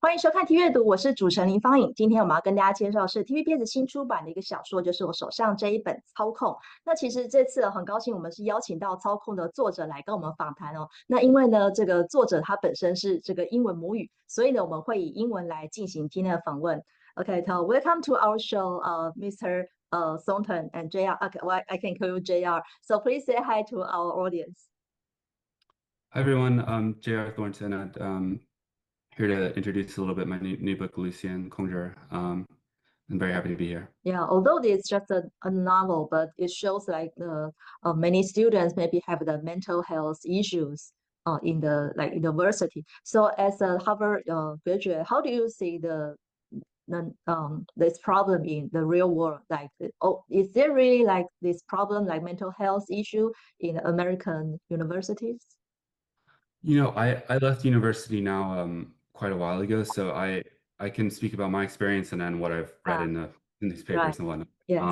欢迎收看 T 阅读，我是主持人林芳颖。今天我们要跟大家介绍的是 TVBS 新出版的一个小说，就是我手上这一本《操控》。那其实这次很高兴，我们是邀请到《操控》的作者来跟我们访谈哦。那因为呢，这个作者他本身是这个英文母语，所以呢，我们会以英文来进行今天的访问。Okay, so welcome to our show, Mr. Thornton and JR. Okay, well, I can call you JR. So please say hi to our audience. Hi everyone, I'm J.R. Thornton, and here to introduce a little bit my new book, Lucien. I'm very happy to be here. Yeah, although it's just a novel, but it shows like the many students maybe have the mental health issues in the like university. So as a Harvard graduate, how do you see this problem in the real world? Like, oh, is there really like this problem like mental health issue in American universities? You know, I left university now quite a while ago, so I can speak about my experience and then what I've read Ah, in these right. papers and whatnot. Yes.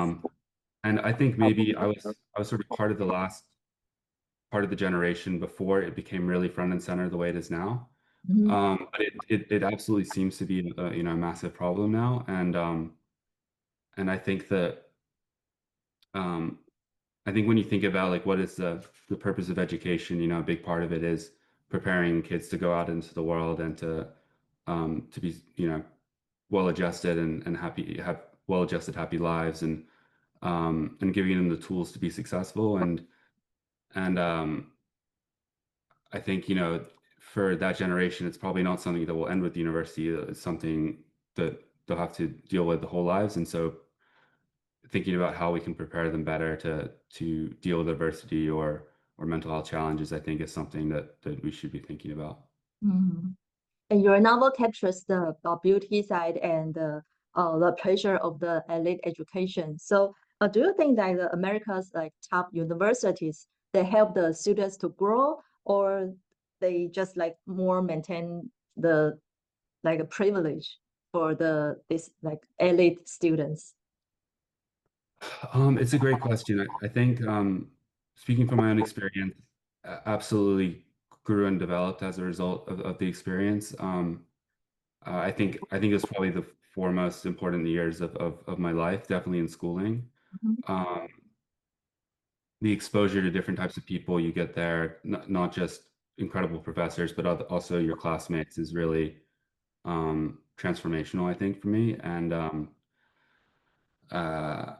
And I think maybe I was sort of part of the last part of the generation before it became really front and center the way it is now. Mhm. But it absolutely seems to be a massive problem now, and I think that I think when you think about like what is the purpose of education, you know, a big part of it is preparing kids to go out into the world and to be, you know, well adjusted and happy, have well adjusted, happy lives, and giving them the tools to be successful. And I think, you know, for that generation, it's probably not something that will end with university. It's something that they'll have to deal with the whole lives. And so thinking about how we can prepare them better to deal with adversity or mental health challenges, I think is something that we should be thinking about. Mhm. And your novel captures the beauty side and the pressure of the elite education. So, do you think that the America's like top universities they help the students to grow, or they just like more maintain the like a privilege for this like elite students? It's a great question. I think speaking from my own experience, absolutely grew and developed as a result of the experience. I think it's probably the four most important years of my life, definitely in schooling. Mhm. Um, the exposure to different types of people you get there, not just incredible professors, but also your classmates, is really transformational, I think, for me. Uh,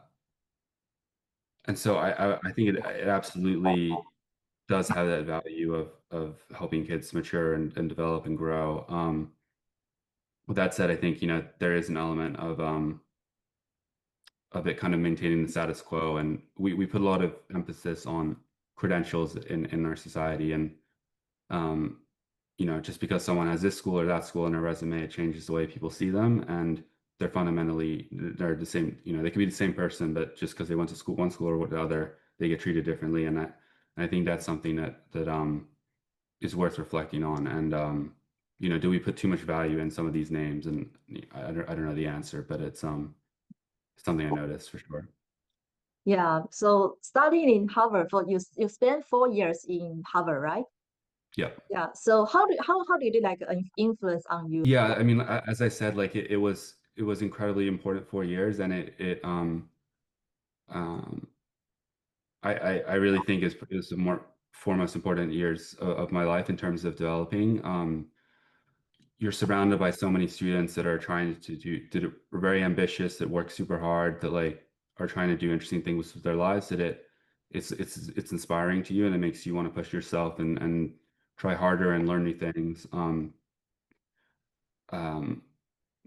and so I think it absolutely does have that value of helping kids mature and develop and grow. With that said, I think, you know, there is an element of it kind of maintaining the status quo, and we put a lot of emphasis on credentials in our society, and um, you know, just because someone has this school or that school in their resume, it changes the way people see them, and they're the same. You know, they could be the same person, but just because they went to school, one school or the other, they get treated differently, and I think that's something that is worth reflecting on. And you know, do we put too much value in some of these names? And I don't know the answer, but it's something I noticed for sure. Yeah. So studying in Harvard for you spent 4 years in Harvard, right? Yep. Yeah. So how did it like influence on you? Yeah, I mean, as I said, like it was incredibly important 4 years, and it um I really think is the more four most important years of my life in terms of developing. You're surrounded by so many students that are trying to that are very ambitious, that work super hard, that like are trying to do interesting things with their lives, that it's inspiring to you, and it makes you want to push yourself and try harder and learn new things. Um,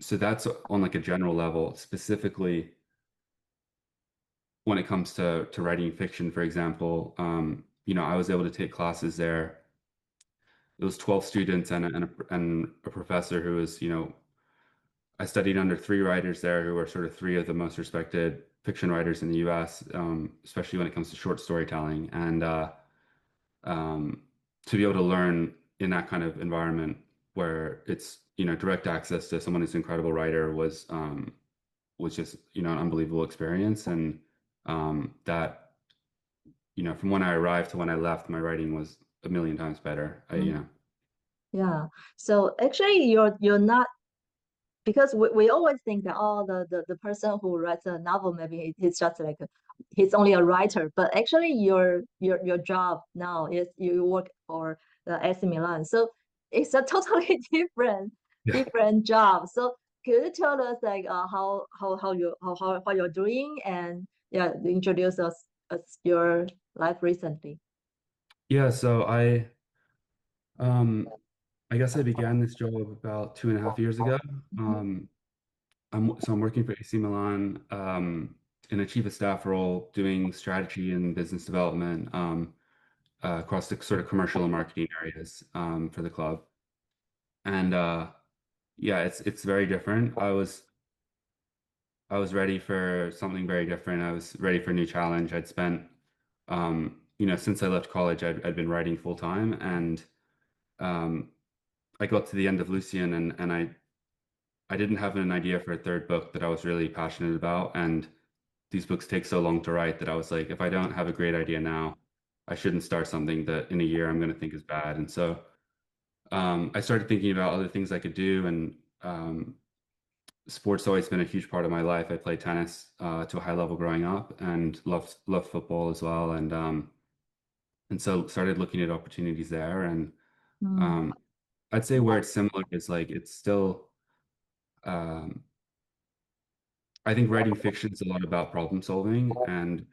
so that's on like a general level. Specifically, when it comes to writing fiction, for example, you know, I was able to take classes there. It was 12 students and a professor who was, you know, I studied under three writers there who are sort of three of the most respected fiction writers in the US, especially when it comes to short storytelling. And to be able to learn in that kind of environment where it's, you know, direct access to someone who's an incredible writer was just, you know, an unbelievable experience. And that, you know, from when I arrived to when I left, my writing was a million times better. You know. Yeah. So actually, you're not because we always think that the person who writes a novel, maybe he's just like he's only a writer, but actually your job now is you work for the AC Milan, so it's a totally different job. So could you tell us like how you're doing, and introduce us your life recently? Yeah, so I guess I began this job about 2.5 years ago. I'm working for AC Milan in a chief of staff role, doing strategy and business development across the sort of commercial and marketing areas for the club. And yeah, it's very different. I was ready for something very different. I was ready for a new challenge. I'd spent since I left college, I'd been writing full time, and I got to the end of Lucien, and I didn't have an idea for a third book that I was really passionate about. And these books take so long to write that I was like, if I don't have a great idea now, I shouldn't start something that in a year I'm going to think is bad. And so I started thinking about other things I could do, and sports always been a huge part of my life. I played tennis to a high level growing up, and loved football as well. And so started looking at opportunities there. And I'd say where it's similar is like it's still I think writing fiction is a lot about problem solving and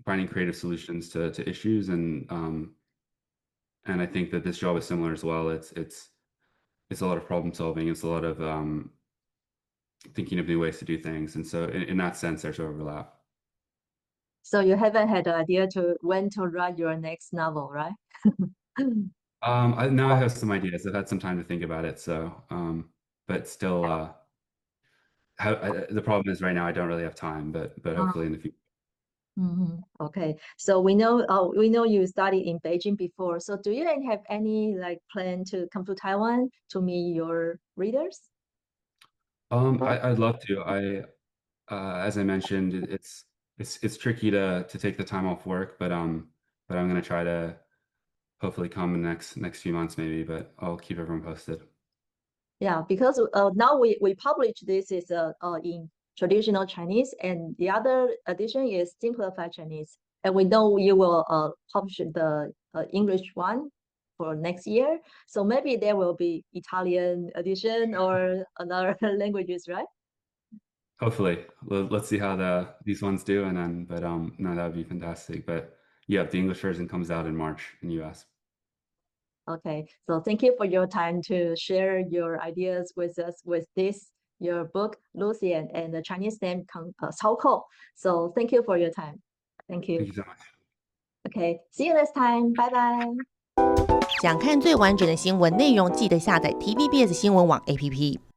finding creative solutions to issues, and I think that this job is similar as well. It's a lot of problem solving. It's a lot of thinking of new ways to do things, and so in that sense, there's overlap. So you haven't had an idea to when to write your next novel, right? Now I have some ideas. I've had some time to think about it, so but still, the problem is right now I don't really have time, but hopefully in the future. Okay, so we know you studied in Beijing before. So do you have any like plan to come to Taiwan to meet your readers? I'd love to. As I mentioned, it's tricky to take the time off work, but I'm gonna try to hopefully come in the next few months maybe, but I'll keep everyone posted. Yeah, because now we publish this is in traditional Chinese, and the other edition is simplified Chinese. And we know you will publish the English one for next year. So maybe there will be Italian edition or other languages, right? Hopefully, let's see how these ones do, and then no, that would be fantastic. But yeah, the English version comes out in March in the US. Okay, so thank you for your time to share your ideas with us with your book Lucien, and the Chinese name 操控. So thank you for your time. Thank you. Thank you so much. Okay, see you next time. Bye bye. 想看最完整的新闻内容，记得下载TVBS 新闻网 APP。